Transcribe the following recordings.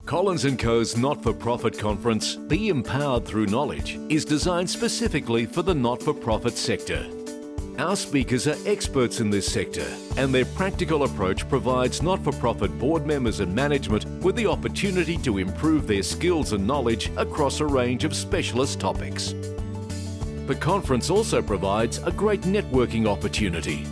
Collins & Co.'s not-for-profit conference, Be Empowered Through Knowledge, is designed specifically for the not-for-profit sector. Our speakers are experts in this sector, and their practical approach provides not-for-profit board members and management with the opportunity to improve their skills and knowledge across a range of specialist topics. The conference also provides a great networking opportunity.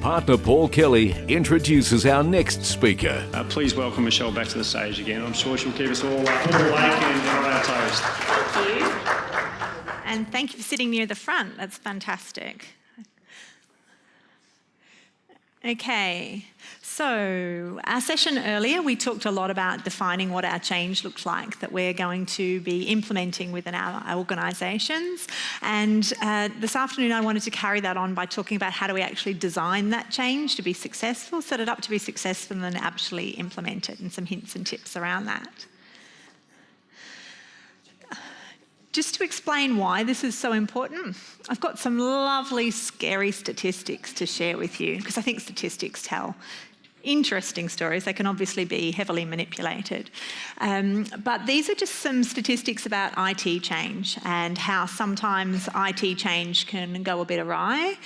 Partner Paul Kelly introduces our next speaker. Please welcome Michelle back to the stage again. I'm sure she'll keep us all awake and on our toes. Thank you. And thank you for sitting near the front. That's fantastic. Okay, so our session earlier, we talked a lot about defining what our change looks like that we're going to be implementing within our organisations. And this afternoon, I wanted to carry that on by talking about how do we actually design that change to be successful, set it up to be successful, and then actually implement it, and some hints and tips around that. Just to explain why this is so important, I've got some lovely, scary statistics to share with you, because I think statistics tell interesting stories. They can obviously be heavily manipulated. But these are just some statistics about IT change and how sometimes IT change can go a bit awry,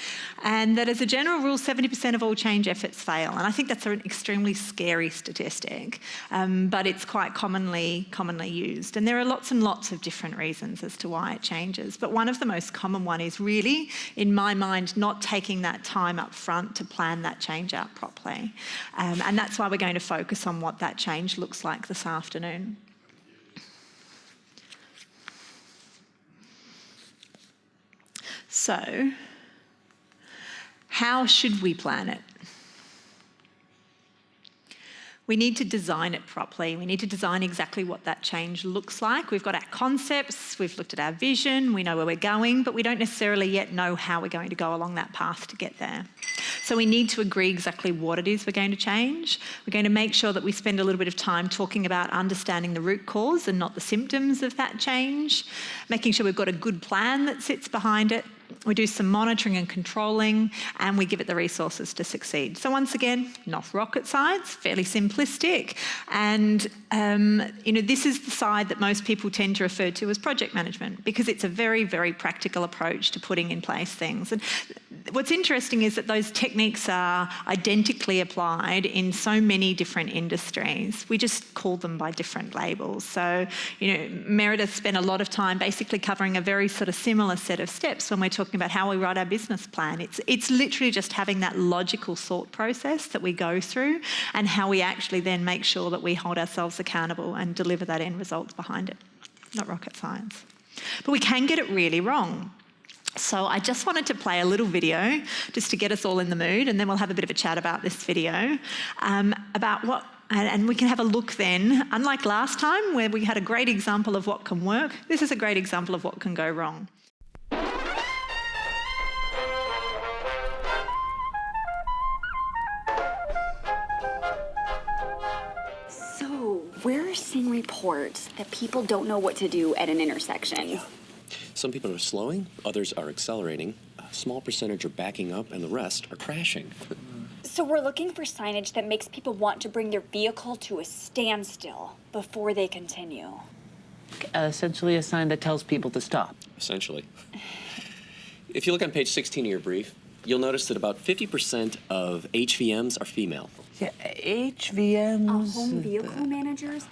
and that as a general rule, 70% of all change efforts fail. And I think that's an extremely scary statistic, but it's quite commonly used. And there are lots and lots of different reasons as to why it changes. But one of the most common one is really, in my mind, not taking that time up front to plan that change out properly. And that's why we're going to focus on what that change looks like this afternoon. So, how should we plan it? We need to design it properly. We need to design exactly what that change looks like. We've got our concepts, we've looked at our vision, we know where we're going, but we don't necessarily yet know how we're going to go along that path to get there. So we need to agree exactly what it is we're going to change. We're going to make sure that we spend a little bit of time talking about understanding the root cause and not the symptoms of that change, making sure we've got a good plan that sits behind it. We do some monitoring and controlling, and we give it the resources to succeed. So once again, not rocket science, fairly simplistic. And this is the side that most people tend to refer to as project management, because it's a very, very practical approach to putting in place things. And what's interesting is that those techniques are identically applied in so many different industries. We just call them by different labels. So, Meredith spent a lot of time basically covering a very sort of similar set of steps when we're talking about how we write our business plan. It's literally just having that logical thought process that we go through, and how we actually then make sure that we hold ourselves accountable and deliver that end result behind it. Not rocket science. But we can get it really wrong. So I just wanted to play a little video just to get us all in the mood, and then we'll have a bit of a chat about this video, about what, and we can have a look then. Unlike last time where we had a great example of what can work, this is a great example of what can go wrong. We're seeing reports that people don't know what to do at an intersection. Some people are slowing, others are accelerating, a small percentage are backing up, and the rest are crashing. So we're looking for signage that makes people want to bring their vehicle to a standstill before they continue. Essentially a sign that tells people to stop. Essentially. If you look on page 16 of your brief, you'll notice that about 50% of HVMs are female. Yeah, HVMs. Home vehicle managers,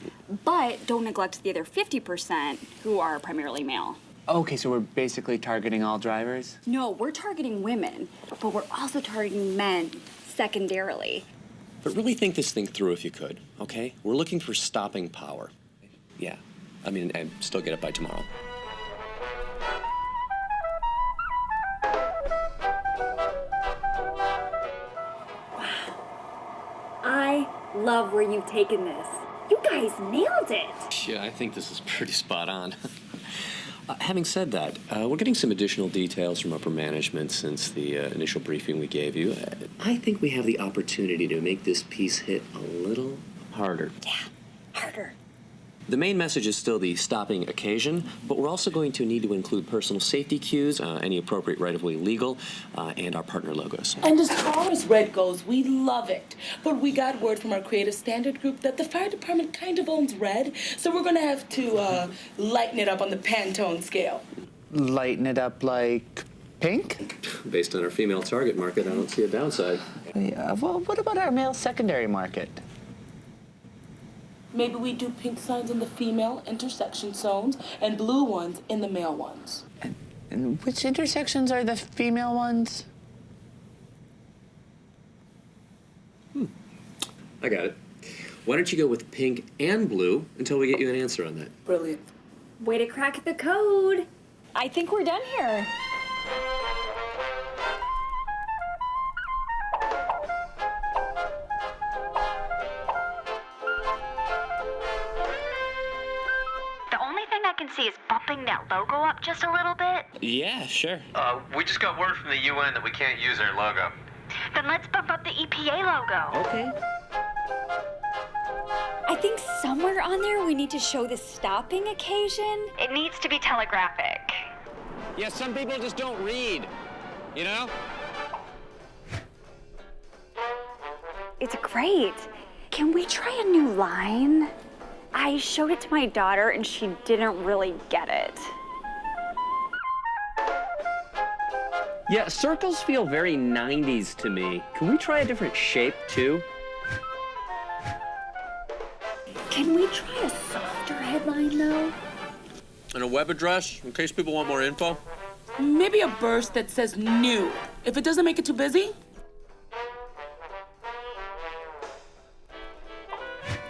but don't neglect the other 50% who are primarily male. Okay, so we're basically targeting all drivers? No, we're targeting women, but we're also targeting men secondarily. But really think this thing through if you could, okay? We're looking for stopping power. Yeah, and still get it by tomorrow. I love where you've taken this. You guys nailed it. Yeah, I think this is pretty spot on. Having said that, we're getting some additional details from upper management since the initial briefing we gave you. I think we have the opportunity to make this piece hit a little harder. Yeah, harder. The main message is still the stopping occasion, but we're also going to need to include personal safety cues, any appropriate right-of-way legal, and our partner logos. And as far as red goes, we love it. But we got word from our creative standard group that the fire department kind of owns red, so we're gonna have to lighten it up on the Pantone scale. Lighten it up like pink? Based on our female target market, I don't see a downside. Yeah, well, what about our male secondary market? Maybe we do pink signs in the female intersection zones and blue ones in the male ones. And which intersections are the female ones? I got it. Why don't you go with pink and blue until we get you an answer on that? Brilliant. Way to crack the code. I think we're done here. The only thing I can see is bumping that logo up just a little bit. Yeah, sure. We just got word from the UN that we can't use their logo. Then let's bump up the EPA logo. Okay. I think somewhere on there we need to show the stopping occasion. It needs to be telegraphic. Yeah, some people just don't read, you know? It's great. Can we try a new line? I showed it to my daughter and she didn't really get it. Yeah, circles feel very 90s to me. Can we try a different shape, too? Can we try a softer headline though? And a web address, in case people want more info? Maybe a burst that says new. If it doesn't make it too busy.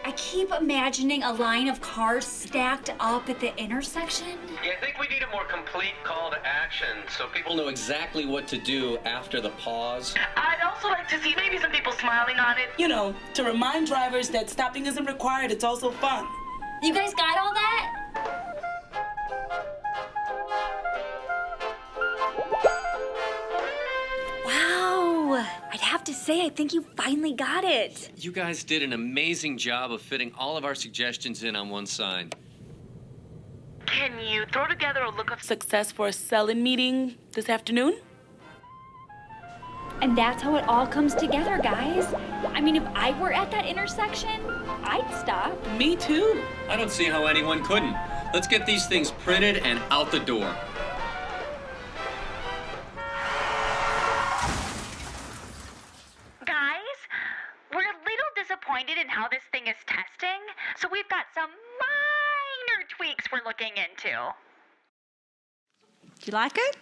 I keep imagining a line of cars stacked up at the intersection. Yeah, I think we need a more complete call to action so people know exactly what to do after the pause. I'd also like to see maybe some people smiling on it. You know, to remind drivers that stopping isn't required, it's also fun. You guys got all that? Wow, I'd have to say I think you finally got it. You guys did an amazing job of fitting all of our suggestions in on one sign. Can you throw together a look of Success for a sell-in meeting this afternoon? And that's how it all comes together, guys. I mean, if I were at that intersection, I'd stop. Me too. I don't see how anyone couldn't. Let's get these things printed and out the door. Guys, we're a little disappointed in how this thing is testing, so we've got some minor tweaks we're looking into. Do you like it?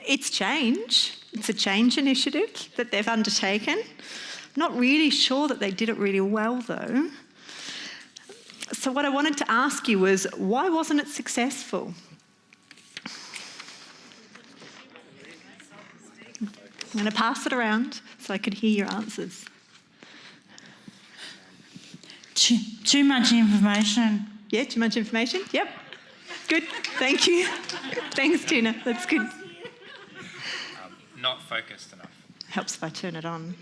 It's change. It's a change initiative that they've undertaken. I'm not really sure that they did it really well, though. So what I wanted to ask you was, why wasn't it successful? I'm going to pass it around so I could hear your answers. Too much information. Yeah, too much information? Yep. Good. Thank you. Thanks, Tina. That's good. Not focused enough. Helps if I turn it on.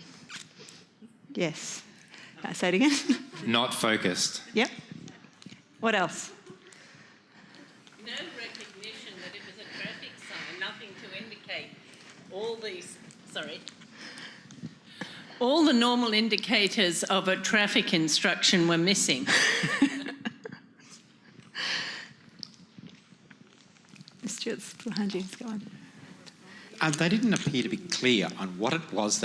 Yes. Say it again. Not focused. Yep. What else? No recognition that it was a traffic sign, nothing to indicate all these, all the normal indicators of a traffic instruction were missing. Stuart's behind you. Go on. They didn't appear to be clear on what it was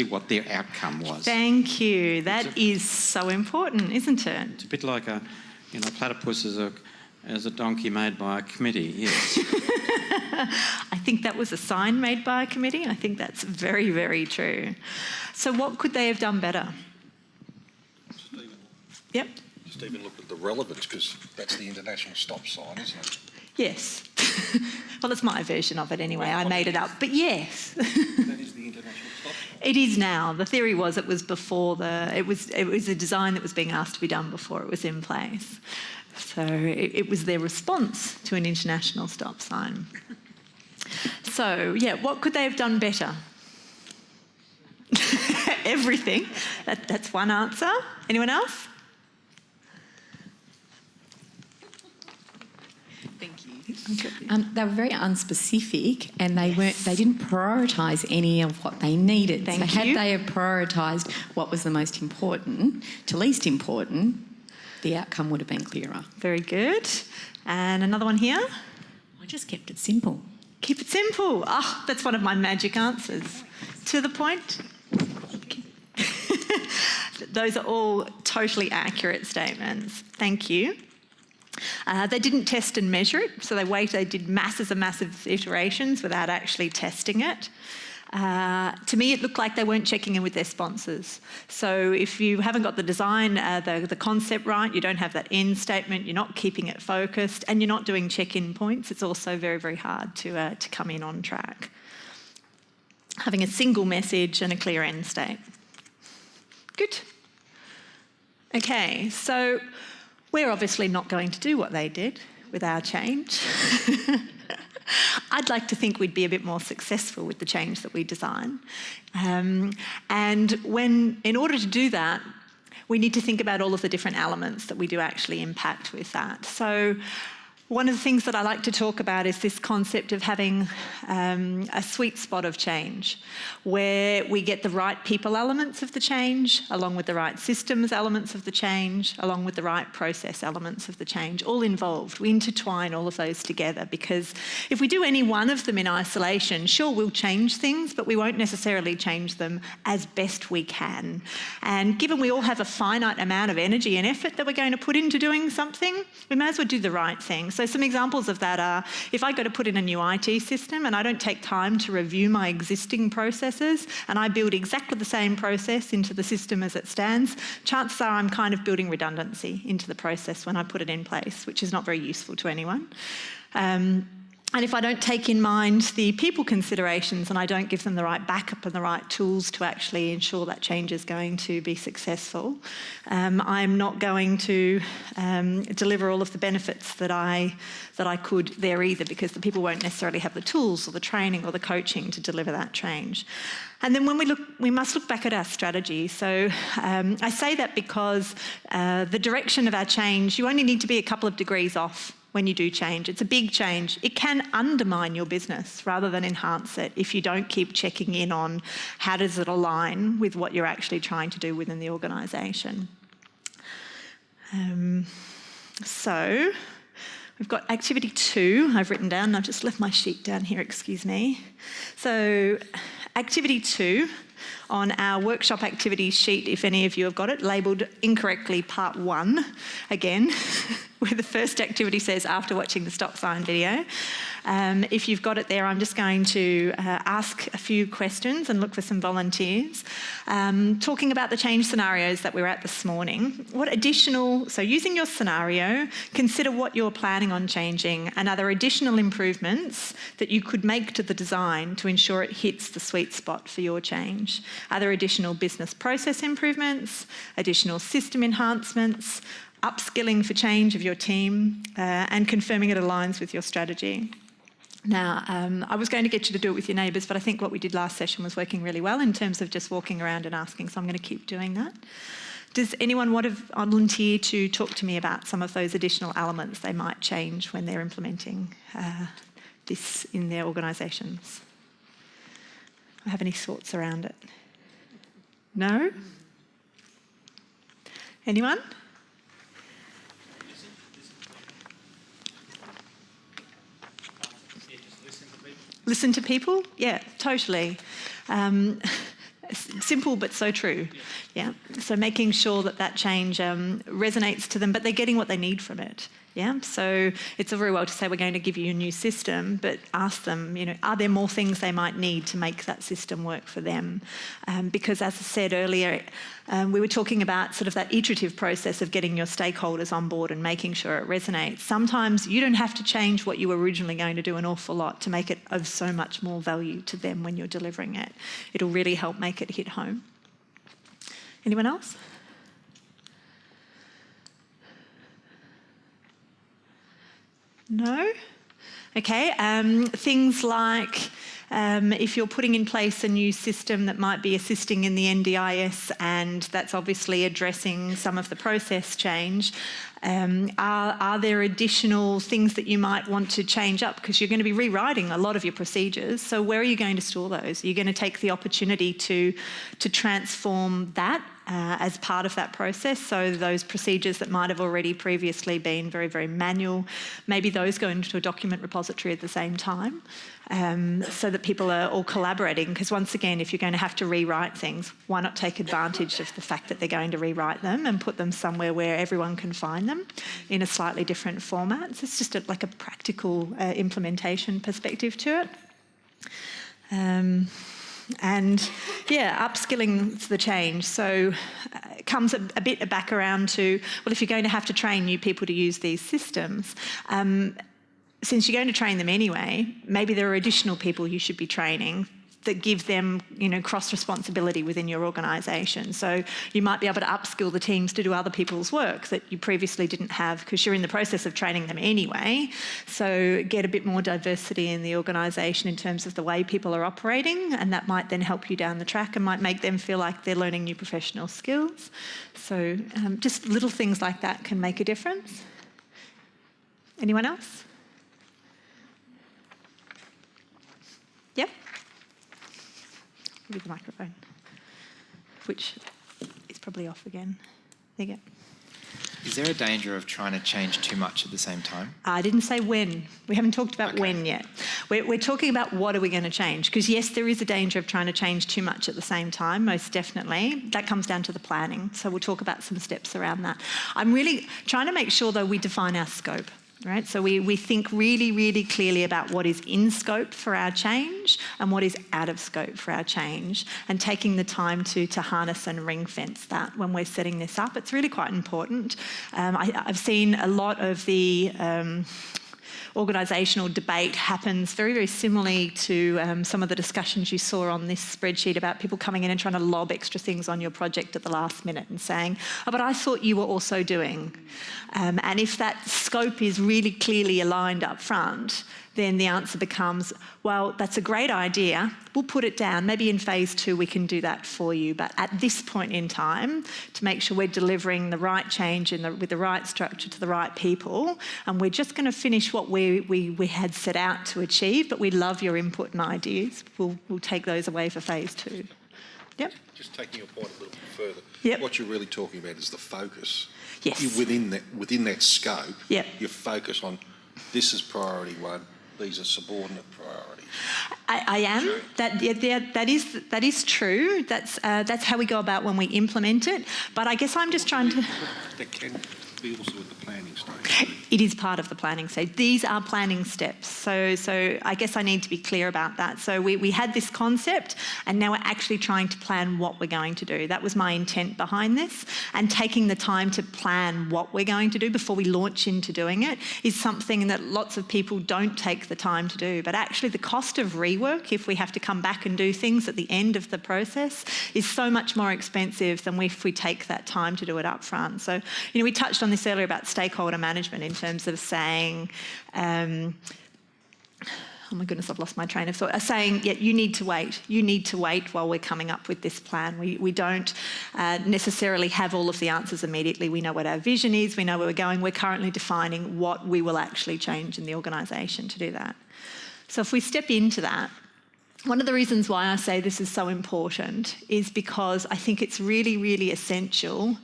what their outcome was. Thank you. That is so important, isn't it? It's a bit like a platypus as a donkey made by a committee, yes. I think that was a sign made by a committee. I think that's very, very true. So what could they have done better? Yep. Just even look at the relevance, because that's the international stop sign, isn't it? Yes. Well, it's my version of it anyway. I made it up. But yes. That is the international stop sign. It is now. The theory was it was before it was a design that was being asked to be done before it was in place. So it was their response to an international stop sign. So, yeah, what could they have done better? Everything. That's one answer. Anyone else? They were very unspecific, and they didn't prioritise any of what they needed. Thank Had you. they have prioritised what was the most important to least important, the outcome would have been clearer. Very good. And another one here. I just kept it simple. Keep it simple. Ah, that's one of my magic answers. To the point. Those are all totally accurate statements. Thank you. They didn't test and measure it, so they did masses and massive iterations without actually testing it. To me, it looked like they weren't checking in with their sponsors. So if you haven't got the design, the concept right, you don't have that end statement, you're not keeping it focused, and you're not doing check-in points, it's also very, very hard to come in on track. Having a single message and a clear end state. Good. Okay, so we're obviously not going to do what they did with our change. I'd like to think we'd be a bit more successful with the change that we design. And in order to do that, we need to think about all of the different elements that we do actually impact with that. So one of the things that I like to talk about is this concept of having a sweet spot of change, where we get the right people elements of the change, along with the right systems elements of the change, along with the right process elements of the change, all involved. We intertwine all of those together, because if we do any one of them in isolation, sure, we'll change things, but we won't necessarily change them as best we can. And given we all have a finite amount of energy and effort that we're going to put into doing something, we may as well do the right thing. So some examples of that are, if I go to put in a new IT system and I don't take time to review my existing processes and I build exactly the same process into the system as it stands, chances are I'm kind of building redundancy into the process when I put it in place, which is not very useful to anyone. And if I don't take in mind the people considerations and I don't give them the right backup and the right tools to actually ensure that change is going to be successful, I'm not going to deliver all of the benefits that I could there either, because the people won't necessarily have the tools or the training or the coaching to deliver that change. And then when we must look back at our strategy. So I say that because the direction of our change, you only need to be a couple of degrees off when you do change. It's a big change. It can undermine your business rather than enhance it if you don't keep checking in on how does it align with what you're actually trying to do within the organisation. So we've got activity 2 I've written down. I've just left my sheet down here, excuse me. So activity 2 on our workshop activities sheet, if any of you have got it, labelled incorrectly part 1 again, where the first activity says after watching the stop sign video. If you've got it there, I'm just going to ask a few questions and look for some volunteers. Talking about the change scenarios that we were at this morning, so using your scenario, consider what you're planning on changing and are there additional improvements that you could make to the design to ensure it hits the sweet spot for your change. Are there additional business process improvements, additional system enhancements, upskilling for change of your team, and confirming it aligns with your strategy? Now, I was going to get you to do it with your neighbours, but I think what we did last session was working really well in terms of just walking around and asking, so I'm going to keep doing that. Does anyone want to volunteer to talk to me about some of those additional elements they might change when they're implementing this in their organisations? Do I have any thoughts around it? No? Anyone? Listen to people? Yeah, totally. Simple but so true. Yeah. So making sure that change resonates to them, but they're getting what they need from it. Yeah. So it's all very well to say we're going to give you a new system, but ask them, are there more things they might need to make that system work for them? Because as I said earlier, we were talking about sort of that iterative process of getting your stakeholders on board and making sure it resonates. Sometimes you don't have to change what you were originally going to do an awful lot to make it of so much more value to them when you're delivering it. It'll really help make it hit home. Anyone else? No? Okay, things like If you're putting in place a new system that might be assisting in the NDIS, and that's obviously addressing some of the process change, are there additional things that you might want to change up? Because you're going to be rewriting a lot of your procedures. So where are you going to store those? Are you going to take the opportunity to transform that as part of that process? So those procedures that might have already previously been very, very manual, maybe those go into a document repository at the same time, so that people are all collaborating. Because once again, if you're going to have to rewrite things, why not take advantage of the fact that they're going to rewrite them and put them somewhere where everyone can find them in a slightly different format? So it's just like a practical implementation perspective to it. And yeah, upskilling the change. So it comes a bit back around to, well, if you're going to have to train new people to use these systems, since you're going to train them anyway, maybe there are additional people you should be training that give them, cross-responsibility within your organisation. So you might be able to upskill the teams to do other people's work that you previously didn't have because you're in the process of training them anyway. So get a bit more diversity in the organisation in terms of the way people are operating, and that might then help you down the track and might make them feel like they're learning new professional skills. So just little things like that can make a difference. Anyone else? Yep. With the microphone, which is probably off again. There you go. Is there a danger of trying to change too much at the same time? I didn't say when. We haven't talked about when yet. We're talking about what are we going to change. Because yes, there is a danger of trying to change too much at the same time, most definitely. That comes down to the planning. So we'll talk about some steps around that. I'm really trying to make sure, though, we define our scope. Right? So we think really, really clearly about what is in scope for our change and what is out of scope for our change, and taking the time to harness and ring fence that when we're setting this up. It's really quite important. I've seen a lot of the organisational debate happens very, very similarly to some of the discussions you saw on this spreadsheet about people coming in and trying to lob extra things on your project at the last minute and saying, oh, but I thought you were also doing. And if that scope is really clearly aligned up front, then the answer becomes, well, that's a great idea. We'll put it down. Maybe in phase 2 we can do that for you. But at this point in time, to make sure we're delivering the right change with the right structure to the right people, and we're just going to finish what we had set out to achieve, but we love your input and ideas. We'll take those away for phase 2. Yep. Just taking your point a little bit further, yep. What you're really talking about is the focus. Yes. Within that scope, yep. You focus on this is priority 1, these are subordinate priorities. I am. Sure. That is true. That's how we go about when we implement it. But I guess I'm just trying to. That can be also at the planning stage. It is part of the planning stage. These are planning steps. So I guess I need to be clear about that. So we had this concept, and now we're actually trying to plan what we're going to do. That was my intent behind this. And taking the time to plan what we're going to do before we launch into doing it is something that lots of people don't take the time to do. But actually the cost of rework, if we have to come back and do things at the end of the process, is so much more expensive than if we take that time to do it up front. So, we touched on this earlier about stakeholder management in terms of saying, oh my goodness, I've lost my train of thought. Saying, yeah, you need to wait. You need to wait while we're coming up with this plan. We don't necessarily have all of the answers immediately. We know what our vision is. We know where we're going. We're currently defining what we will actually change in the organisation to do that. So if we step into that, one of the reasons why I say this is so important is because I think it's really, really essential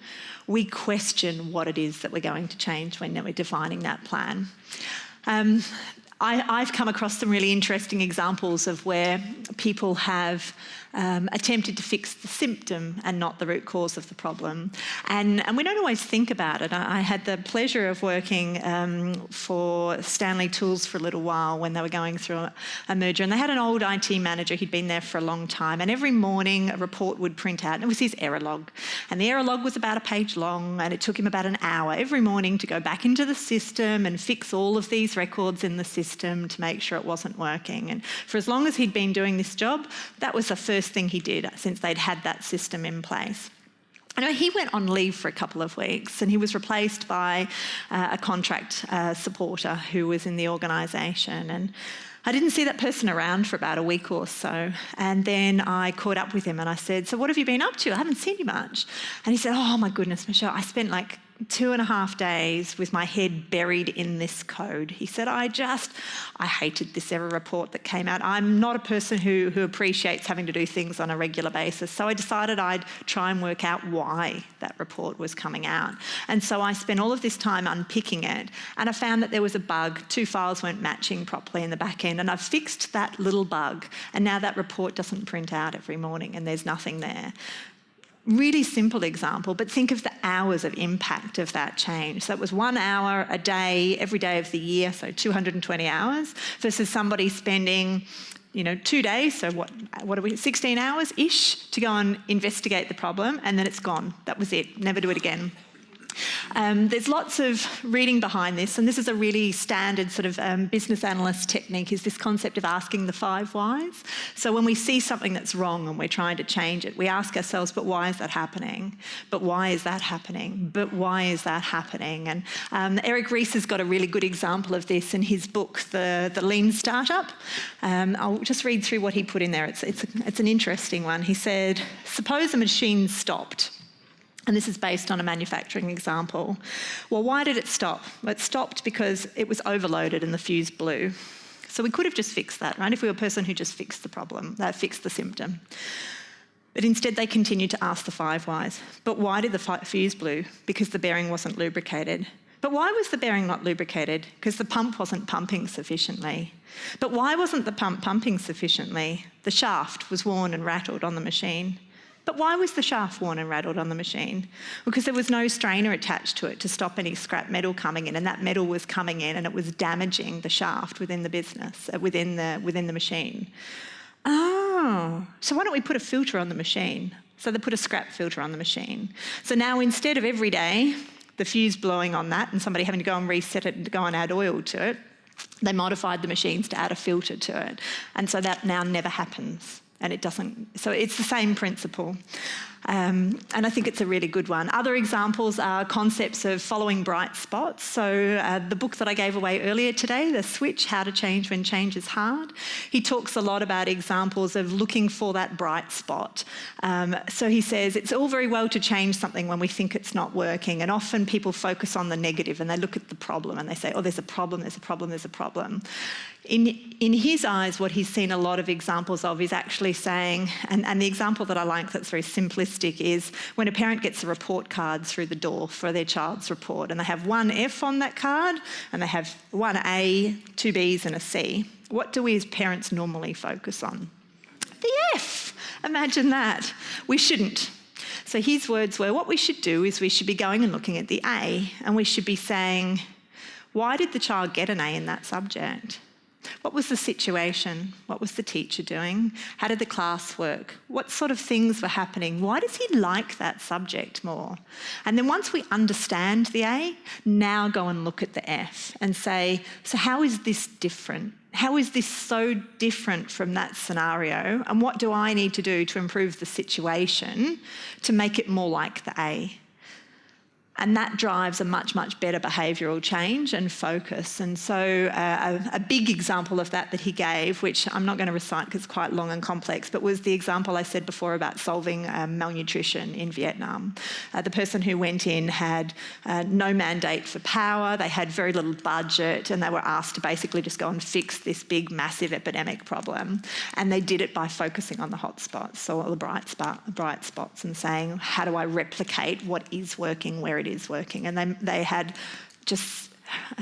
we question what it is that we're going to change when we're defining that plan. I've come across some really interesting examples of where people have attempted to fix the symptom and not the root cause of the problem. And we don't always think about it. I had the pleasure of working for Stanley Tools for a little while when they were going through a merger, and they had an old IT manager. He'd been there for a long time, and every morning a report would print out, and it was his error log. And the error log was about a page long, and it took him about an hour every morning to go back into the system and fix all of these records in the system to make sure it wasn't working. And for as long as he'd been doing this job, that was the first thing he did since they'd had that system in place. Anyway, he went on leave for a couple of weeks, and he was replaced by a contract supporter who was in the organisation. And I didn't see that person around for about a week or so. And then I caught up with him and I said, so what have you been up to? I haven't seen you much. And he said, oh my goodness, Michelle, I spent like 2.5 days with my head buried in this code. He said, I hated this error report that came out. I'm not a person who appreciates having to do things on a regular basis. So I decided I'd try and work out why that report was coming out. And so I spent all of this time unpicking it, and I found that there was a bug. 2 files weren't matching properly in the back end, and I've fixed that little bug. And now that report doesn't print out every morning and there's nothing there. Really simple example, but think of the hours of impact of that change. So that was 1 hour a day, every day of the year, so 220 hours, versus somebody spending 2 days, so what are we, 16 hours-ish to go and investigate the problem, and then it's gone. That was it, never do it again. There's lots of reading behind this, and this is a really standard sort of business analyst technique, is this concept of asking the 5 whys. So when we see something that's wrong and we're trying to change it, we ask ourselves, but why is that happening? But why is that happening? But why is that happening? And Eric Ries has got a really good example of this in his book, The Lean Startup. I'll just read through what he put in there. It's an interesting one. He said, suppose a machine stopped. And this is based on a manufacturing example. Well, why did it stop? Well, it stopped because it was overloaded and the fuse blew. So we could have just fixed that, right? If we were a person who just fixed the problem, fixed the symptom. But instead they continued to ask the 5 whys. But why did the fuse blew? Because the bearing wasn't lubricated. But why was the bearing not lubricated? Because the pump wasn't pumping sufficiently. But why wasn't the pump pumping sufficiently? The shaft was worn and rattled on the machine. But why was the shaft worn and rattled on the machine? Because there was no strainer attached to it to stop any scrap metal coming in, and that metal was coming in and it was damaging the shaft within the business, within the machine. Oh, so why don't we put a filter on the machine? So they put a scrap filter on the machine. So now instead of every day the fuse blowing on that and somebody having to go and reset it and to go and add oil to it, they modified the machines to add a filter to it. And so that now never happens. And it doesn't, so it's the same principle. And I think it's a really good one. Other examples are concepts of following bright spots. So the book that I gave away earlier today, The Switch, How to Change When Change is Hard, he talks a lot about examples of looking for that bright spot. So he says it's all very well to change something when we think it's not working, and often people focus on the negative and they look at the problem and they say, oh, there's a problem, there's a problem, there's a problem. In his eyes, what he's seen a lot of examples of is actually saying, and the example that I like that's very simplistic is when a parent gets a report card through the door for their child's report, and they have 1 F on that card, and they have 1 A, 2 Bs and a C. What do we as parents normally focus on? The F. Imagine that. We shouldn't. So his words were, what we should do is we should be going and looking at the A, and we should be saying, why did the child get an A in that subject? What was the situation? What was the teacher doing? How did the class work? What sort of things were happening? Why does he like that subject more? And then once we understand the A, now go and look at the F and say, so how is this different? How is this so different from that scenario? And what do I need to do to improve the situation to make it more like the A? And that drives a much, much better behavioural change and focus. And so a big example of that he gave, which I'm not going to recite because it's quite long and complex, but was the example I said before about solving malnutrition in Vietnam. The person who went in had no mandate for power, they had very little budget, and they were asked to basically just go and fix this big, massive epidemic problem. And they did it by focusing on the hot spots, so all the bright spots, and saying, how do I replicate what is working where it is working? And they had just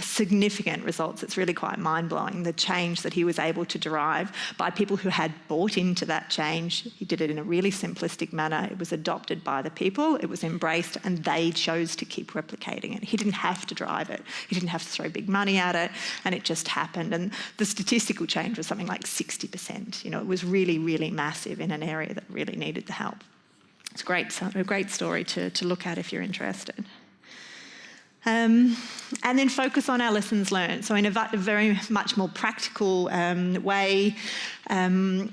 significant results. It's really quite mind-blowing, the change that he was able to derive by people who had bought into that change. He did it in a really simplistic manner. It was adopted by the people, it was embraced, and they chose to keep replicating it. He didn't have to drive it. He didn't have to throw big money at it, and it just happened. And the statistical change was something like 60%. It was really, really massive in an area that really needed the help. It's a great story to look at if you're interested. And then focus on our lessons learned. So in a very much more practical way,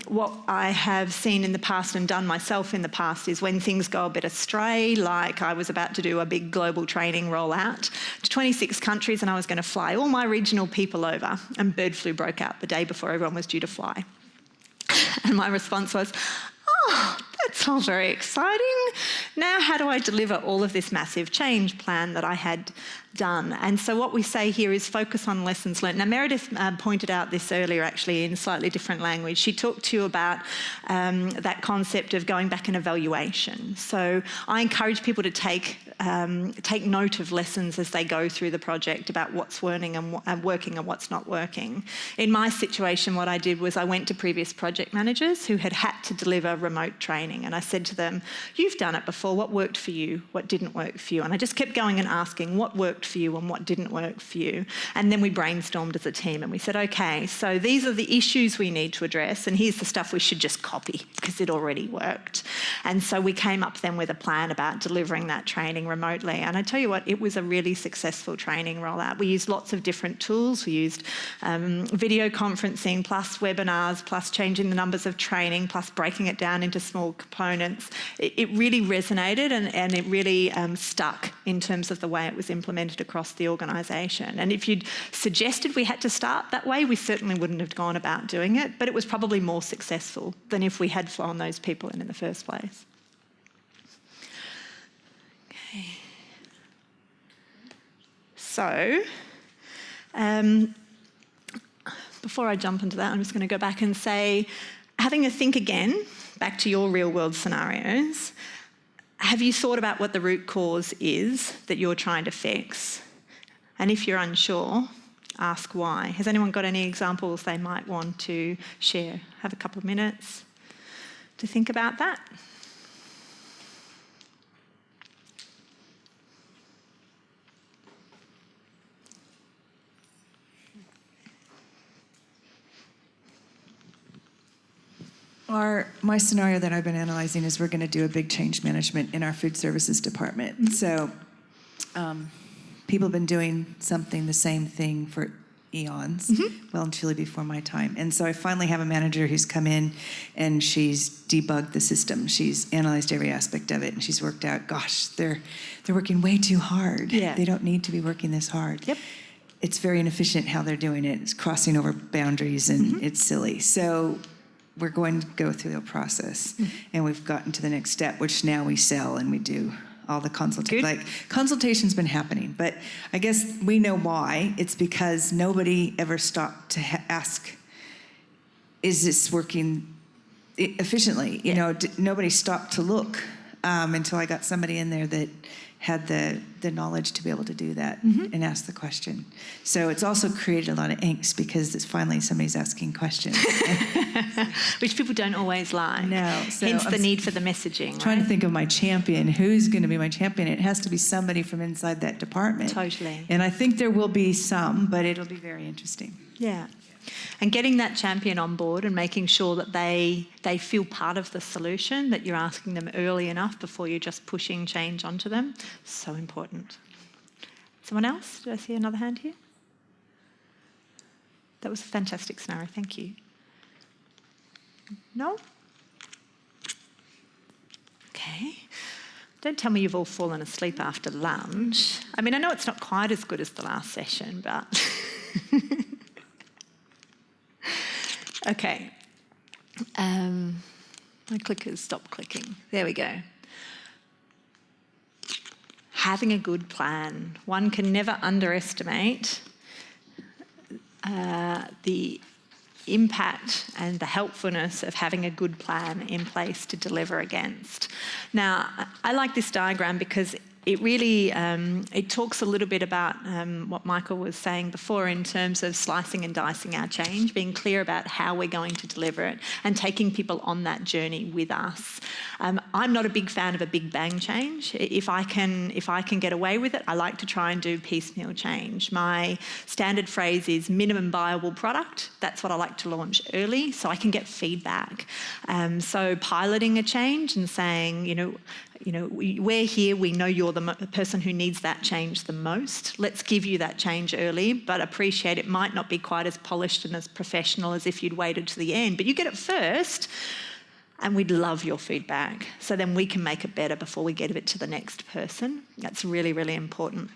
what I have seen in the past and done myself in the past is when things go a bit astray, like I was about to do a big global training rollout to 26 countries and I was going to fly all my regional people over, and bird flu broke out the day before everyone was due to fly. And my response was, oh, that's all very exciting. Now how do I deliver all of this massive change plan that I had done? And so what we say here is focus on lessons learned. Now Meredith pointed out this earlier actually in slightly different language. She talked to you about that concept of going back and evaluation. So I encourage people to take note of lessons as they go through the project about what's working and what's not working. In my situation, what I did was I went to previous project managers who had to deliver remote training, and I said to them, you've done it before, what worked for you, what didn't work for you? And I just kept going and asking what worked for you and what didn't work for you. And then we brainstormed as a team and we said, okay, so these are the issues we need to address and here's the stuff we should just copy because it already worked. And so we came up then with a plan about delivering that training remotely. And I tell you what, it was a really successful training rollout. We used lots of different tools. We used video conferencing, plus webinars, plus changing the numbers of training, plus breaking it down into small components. It really resonated and it really stuck in terms of the way it was implemented across the organisation. And if you'd suggested we had to start that way, we certainly wouldn't have gone about doing it, but it was probably more successful than if we had flown those people in the first place. Okay. So, before I jump into that, I'm just going to go back and say, having a think again, back to your real world scenarios, have you thought about what the root cause is that you're trying to fix? And if you're unsure, ask why. Has anyone got any examples they might want to share? Have a couple of minutes to think about that. My scenario that I've been analyzing is we're going to do a big change management in our food services department. Mm-hmm. So people have been doing the same thing for eons, mm-hmm. well and truly before my time. And so I finally have a manager who's come in and she's debugged the system. She's analyzed every aspect of it and she's worked out, gosh, they're working way too hard. Yeah. They don't need to be working this hard. Yep. It's very inefficient how they're doing it. It's crossing over boundaries and mm-hmm. it's silly. So we're going to go through the process, mm-hmm. and we've gotten to the next step, which now we sell and we do all the consultation. Like, consultation's been happening, but I guess we know why. It's because nobody ever stopped to ask, is this working efficiently? You know, nobody stopped to look until I got somebody in there that had the knowledge to be able to do that mm-hmm. and ask the question. So it's also created a lot of angst because it's finally somebody's asking questions. Which people don't always like. No. So hence the need for the messaging. Trying to think of my champion. Who's going to be my champion? It has to be somebody from inside that department. Totally. And I think there will be some, but it'll be very interesting. Yeah. And getting that champion on board and making sure that they feel part of the solution, that you're asking them early enough before you're just pushing change onto them, so important. Someone else? Did I see another hand here? That was a fantastic scenario, thank you. No? Okay. Don't tell me you've all fallen asleep after lunch. I mean, I know it's not quite as good as the last session, but... Okay. My clickers stopped clicking. There we go. Having a good plan. One can never underestimate the impact and the helpfulness of having a good plan in place to deliver against. Now, I like this diagram because it really it talks a little bit about what Michael was saying before in terms of slicing and dicing our change, being clear about how we're going to deliver it and taking people on that journey with us. I'm not a big fan of a big bang change. If I can get away with it, I like to try and do piecemeal change. My standard phrase is minimum viable product. That's what I like to launch early so I can get feedback. So piloting a change and saying, we're here, we know you're the person who needs that change the most. Let's give you that change early, but appreciate it might not be quite as polished and as professional as if you'd waited to the end, but you get it first, and we'd love your feedback. So then we can make it better before we get it to the next person. That's really, really important.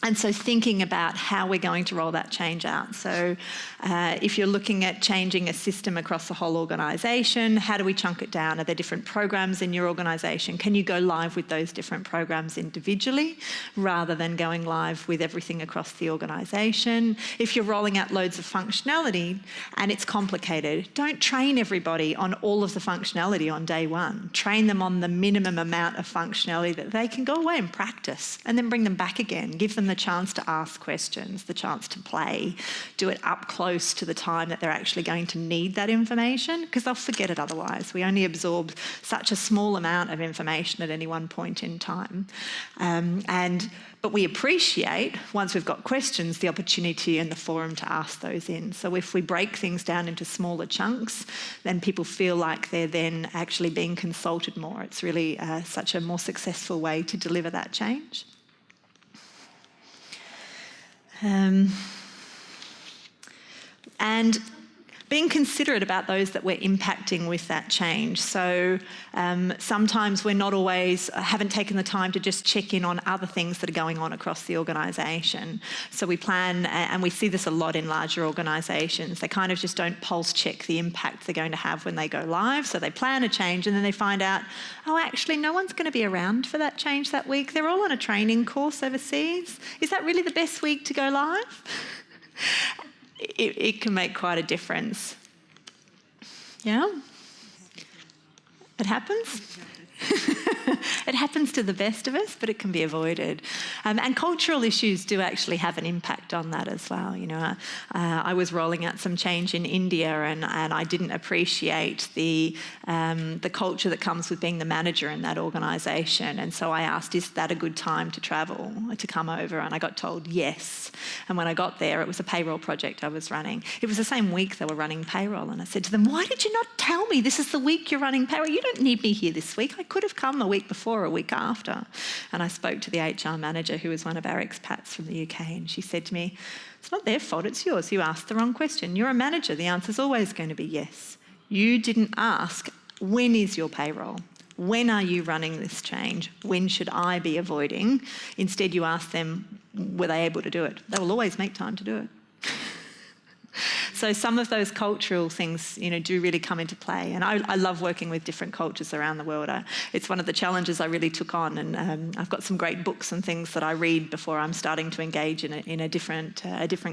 And so thinking about how we're going to roll that change out. So if you're looking at changing a system across the whole organisation, how do we chunk it down? Are there different programs in your organisation? Can you go live with those different programs individually rather than going live with everything across the organisation? If you're rolling out loads of functionality and it's complicated, don't train everybody on all of the functionality on day one. Train them on the minimum amount of functionality that they can go away and practice and then bring them back again. Give them the chance to ask questions, the chance to play, do it up close to the time that they're actually going to need that information, because they'll forget it otherwise. We only absorb such a small amount of information at any one point in time. But we appreciate, once we've got questions, the opportunity and the forum to ask those in. So if we break things down into smaller chunks, then people feel like they're then actually being consulted more. It's really such a more successful way to deliver that change. And being considerate about those that we're impacting with that change. So sometimes we're not always, haven't taken the time to just check in on other things that are going on across the organisation. So we plan, and we see this a lot in larger organisations, they kind of just don't pulse check the impact they're going to have when they go live. So they plan a change and then they find out, oh, actually no one's going to be around for that change that week. They're all on a training course overseas. Is that really the best week to go live? It can make quite a difference. Yeah? It happens. It happens to the best of us, but it can be avoided. And cultural issues do actually have an impact on that as well. You know, I was rolling out some change in India, and I didn't appreciate the culture that comes with being the manager in that organisation. And so I asked, is that a good time to travel, to come over? And I got told yes. And when I got there, it was a payroll project I was running. It was the same week they were running payroll. And I said to them, why did you not tell me this is the week you're running payroll? You don't need me here this week. I could have come a week before or a week after. And I spoke to the HR manager, who was one of our expats from the UK, and she said to me, it's not their fault, it's yours. You asked the wrong question. You're a manager. The answer's always going to be yes. You didn't ask, when is your payroll? When are you running this change? When should I be avoiding? Instead, you ask them, were they able to do it? They will always make time to do it. So some of those cultural things, you know, do really come into play. And I love working with different cultures around the world. It's one of the challenges I really took on. And I've got some great books and things that I read before I'm starting to engage in a different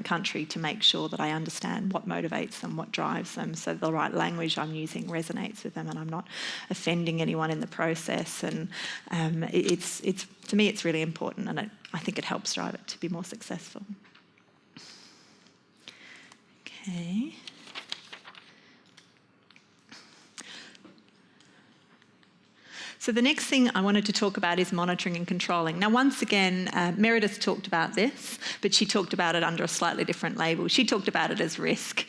country to make sure that I understand what motivates them, what drives them, so the right language I'm using resonates with them and I'm not offending anyone in the process. And it's to me, it's really important, and I think it helps drive it to be more successful. Okay. So the next thing I wanted to talk about is monitoring and controlling. Now, once again, Meredith talked about this, but she talked about it under a slightly different label. She talked about it as risk.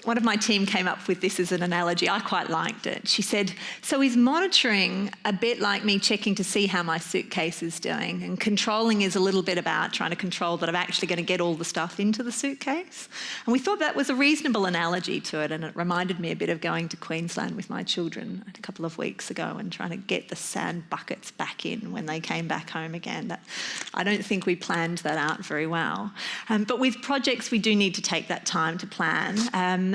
One of my team came up with this as an analogy. I quite liked it. She said, so is monitoring a bit like me checking to see how my suitcase is doing? And controlling is a little bit about trying to control that I'm actually going to get all the stuff into the suitcase. And we thought that was a reasonable analogy to it, and it reminded me a bit of going to Queensland with my children a couple of weeks ago and trying to get the sand buckets back in when they came back home again. I don't think we planned that out very well. But with projects, we do need to take that time to plan.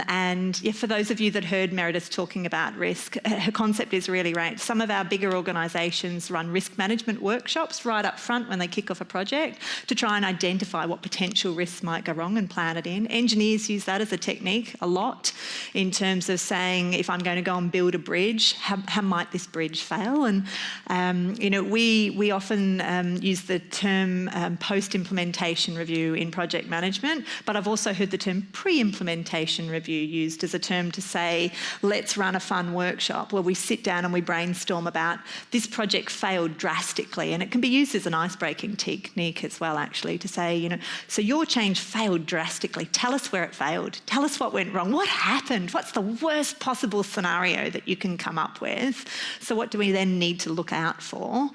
And yeah, for those of you that heard Meredith talking about risk, her concept is really right. Some of our bigger organisations run risk management workshops right up front when they kick off a project to try and identify what potential risks might go wrong and plan it in. Engineers use that as a technique a lot in terms of saying, if I'm going to go and build a bridge, how might this bridge fail? And you know, we often use the term post-implementation review in project management, but I've also heard the term pre-implementation review review used as a term to say, let's run a fun workshop where we sit down and we brainstorm about this project failed drastically. And it can be used as an ice-breaking technique as well, actually, to say, you know, so your change failed drastically. Tell us where it failed. Tell us what went wrong. What happened? What's the worst possible scenario that you can come up with? So what do we then need to look out for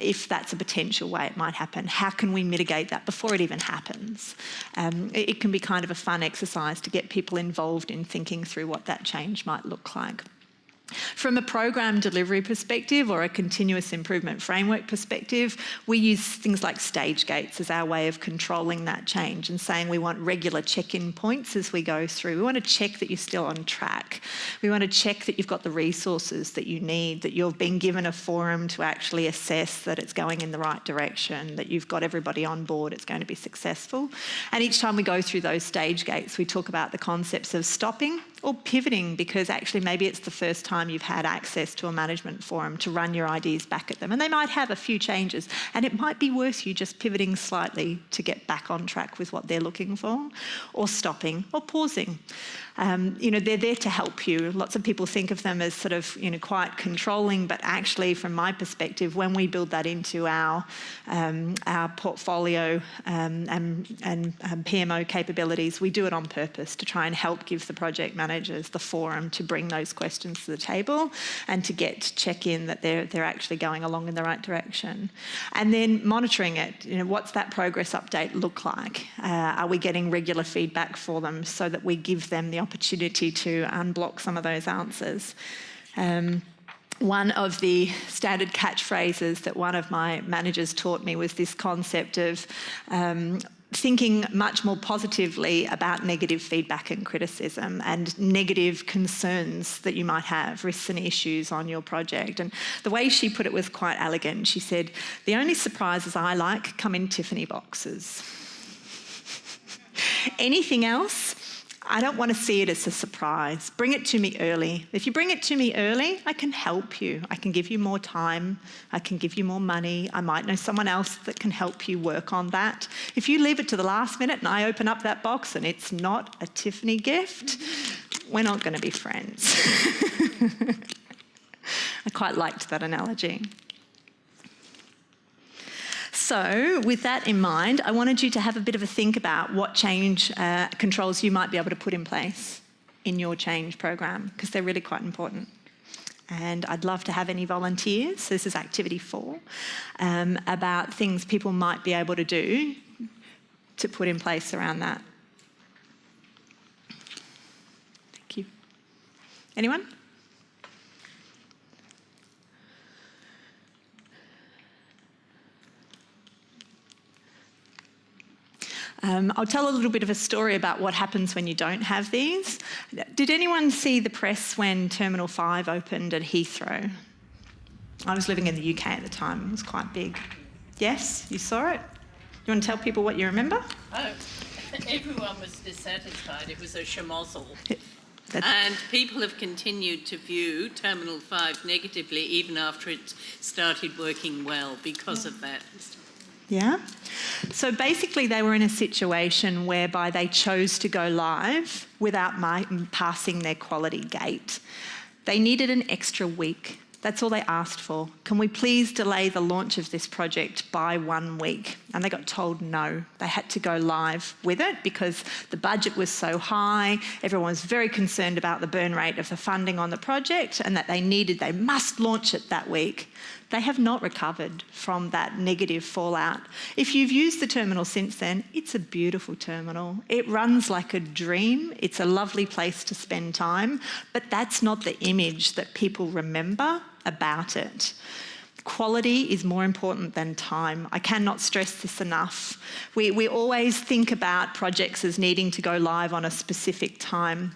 if that's a potential way it might happen? How can we mitigate that before it even happens? It can be kind of a fun exercise to get people involved in thinking through what that change might look like. From a program delivery perspective or a continuous improvement framework perspective, we use things like stage gates as our way of controlling that change and saying we want regular check-in points as we go through. We want to check that you're still on track. We want to check that you've got the resources that you need, that you've been given a forum to actually assess that it's going in the right direction, that you've got everybody on board, it's going to be successful. And each time we go through those stage gates, we talk about the concepts of stopping or pivoting, because actually maybe it's the first time you've had access to a management forum to run your ideas back at them. And they might have a few changes, and it might be worth you just pivoting slightly to get back on track with what they're looking for, or stopping or pausing. You know, they're there to help you. Lots of people think of them as sort of, you know, quite controlling, but actually from my perspective, when we build that into our portfolio and PMO capabilities, we do it on purpose to try and help give the project managers the forum to bring those questions to the table and to check in that they're actually going along in the right direction. And then monitoring it, you know, what's that progress update look like? Are we getting regular feedback for them so that we give them the opportunity to unblock some of those answers? One of the standard catchphrases that one of my managers taught me was this concept of thinking much more positively about negative feedback and criticism and negative concerns that you might have, risks and issues on your project. And the way she put it was quite elegant. She said, the only surprises I like come in Tiffany boxes. Anything else, I don't want to see it as a surprise. Bring it to me early. If you bring it to me early, I can help you. I can give you more time. I can give you more money. I might know someone else that can help you work on that. If you leave it to the last minute and I open up that box and it's not a Tiffany gift, we're not going to be friends. I quite liked that analogy. So with that in mind, I wanted you to have a bit of a think about what change controls you might be able to put in place in your change program, because they're really quite important. And I'd love to have any volunteers, this is activity 4, about things people might be able to do to put in place around that. Thank you. Anyone? I'll tell a little bit of a story about what happens when you don't have these. Did anyone see the press when Terminal 5 opened at Heathrow? I was living in the UK at the time. It was quite big. Yes, you saw it? You want to tell people what you remember? Oh, everyone was dissatisfied. It was a schmozzle. And people have continued to view Terminal 5 negatively even after it started working well because of that. Yeah. So basically they were in a situation whereby they chose to go live without passing their quality gate. They needed an extra week. That's all they asked for. Can we please delay the launch of this project by 1 week? And they got told no. They had to go live with it because the budget was so high. Everyone was very concerned about the burn rate of the funding on the project and that they must launch it that week. They have not recovered from that negative fallout. If you've used the terminal since then, it's a beautiful terminal. It runs like a dream. It's a lovely place to spend time, but that's not the image that people remember about it. Quality is more important than time. I cannot stress this enough. We always think about projects as needing to go live on a specific time.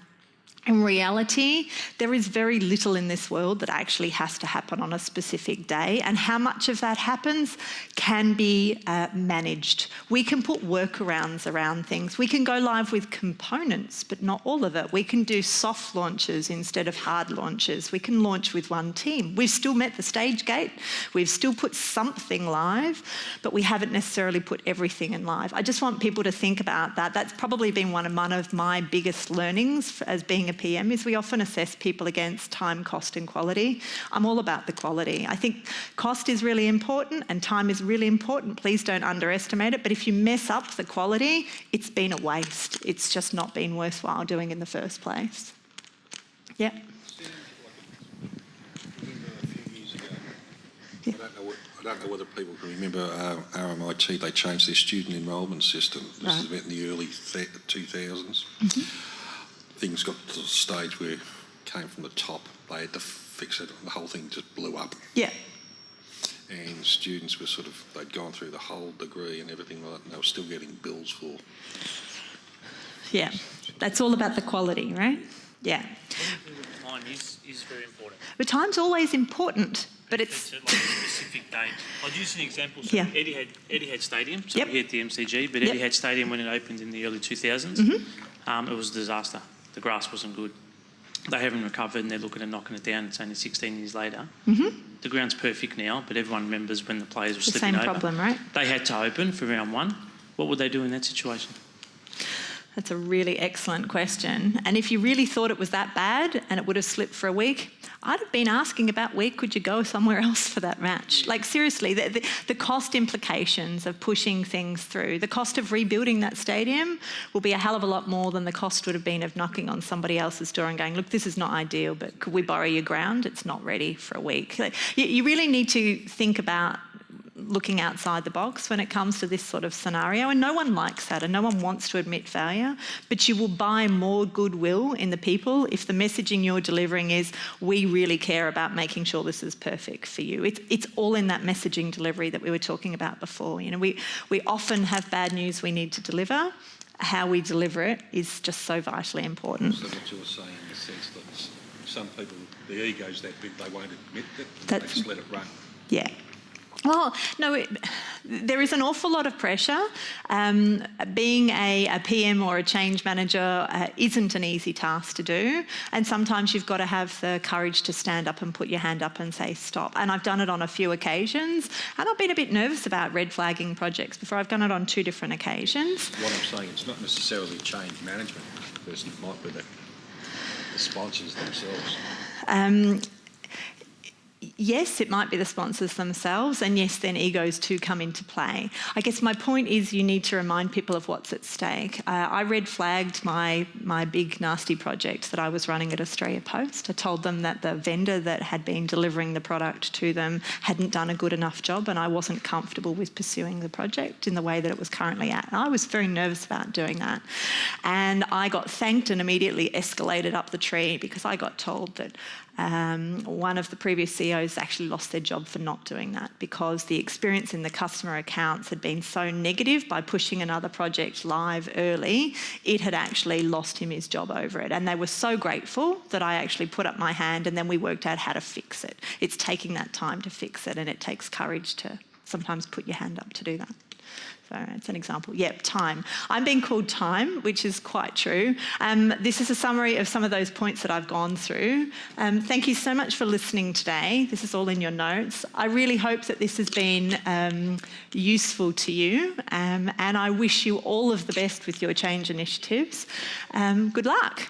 In reality, there is very little in this world that actually has to happen on a specific day, and how much of that happens can be managed. We can put workarounds around things. We can go live with components, but not all of it. We can do soft launches instead of hard launches. We can launch with one team. We've still met the stage gate. We've still put something live, but we haven't necessarily put everything in live. I just want people to think about that. That's probably been one of my biggest learnings as being a PM, is we often assess people against time, cost and quality. I'm all about the quality. I think cost is really important and time is really important. Please don't underestimate it. But if you mess up the quality, it's been a waste. It's just not been worthwhile doing in the first place. Yeah. I don't know whether people can remember RMIT, they changed their student enrolment system. This is about in the early 2000s. Things got to the stage where it came from the top. They had to fix it, and the whole thing just blew up. Yeah. And students were they'd gone through the whole degree and everything like that, and they were still getting bills for. Yeah, that's all about the quality, right? Yeah. Time is very important. But time's always important. But it's like a specific date. I'll use an example. So yeah. Etihad Stadium, so we're here at the MCG, but Etihad Stadium, when it opened in the early 2000s, it was a disaster. The grass wasn't good. They haven't recovered and they're looking at knocking it down. It's only 16 years later. The ground's perfect now, but everyone remembers when the players were slipping over. Same problem, right? They had to open for round one. What would they do in that situation? That's a really excellent question. And if you really thought it was that bad and it would have slipped for a week, I'd have been asking about where could you go somewhere else for that match. Like seriously, the cost implications of pushing things through, the cost of rebuilding that stadium will be a hell of a lot more than the cost would have been of knocking on somebody else's door and going, look, this is not ideal, but could we borrow your ground? It's not ready for a week. You really need to think about looking outside the box when it comes to this sort of scenario, and no one likes that and no one wants to admit failure, but you will buy more goodwill in the people if the messaging you're delivering is, we really care about making sure this is perfect for you. It's all in that messaging delivery that we were talking about before. You know, we often have bad news we need to deliver. How we deliver it is just so vitally important. So what you're saying in the sense that some people, their ego's that big, they won't admit that, they just let it run. Yeah. Well, no, there is an awful lot of pressure. Being a PM or a change manager isn't an easy task to do. And sometimes you've got to have the courage to stand up and put your hand up and say stop. And I've done it on a few occasions. And I've been a bit nervous about red flagging projects before. I've done it on 2 different occasions. What I'm saying, it's not necessarily change management person, it might be the sponsors themselves. Yes, it might be the sponsors themselves, and yes, then egos too come into play. I guess my point is you need to remind people of what's at stake. I red flagged my big nasty project that I was running at Australia Post. I told them that the vendor that had been delivering the product to them hadn't done a good enough job, and I wasn't comfortable with pursuing the project in the way that it was currently at. And I was very nervous about doing that. And I got thanked and immediately escalated up the tree because I got told that one of the previous CEOs actually lost their job for not doing that because the experience in the customer accounts had been so negative by pushing another project live early, it had actually lost him his job over it. And they were so grateful that I actually put up my hand and then we worked out how to fix it. It's taking that time to fix it, and it takes courage to sometimes put your hand up to do that. So it's an example. Yep, time. I'm being called time, which is quite true. This is a summary of some of those points that I've gone through. Thank you so much for listening today. This is all in your notes. I really hope that this has been useful to you, and I wish you all of the best with your change initiatives. Good luck.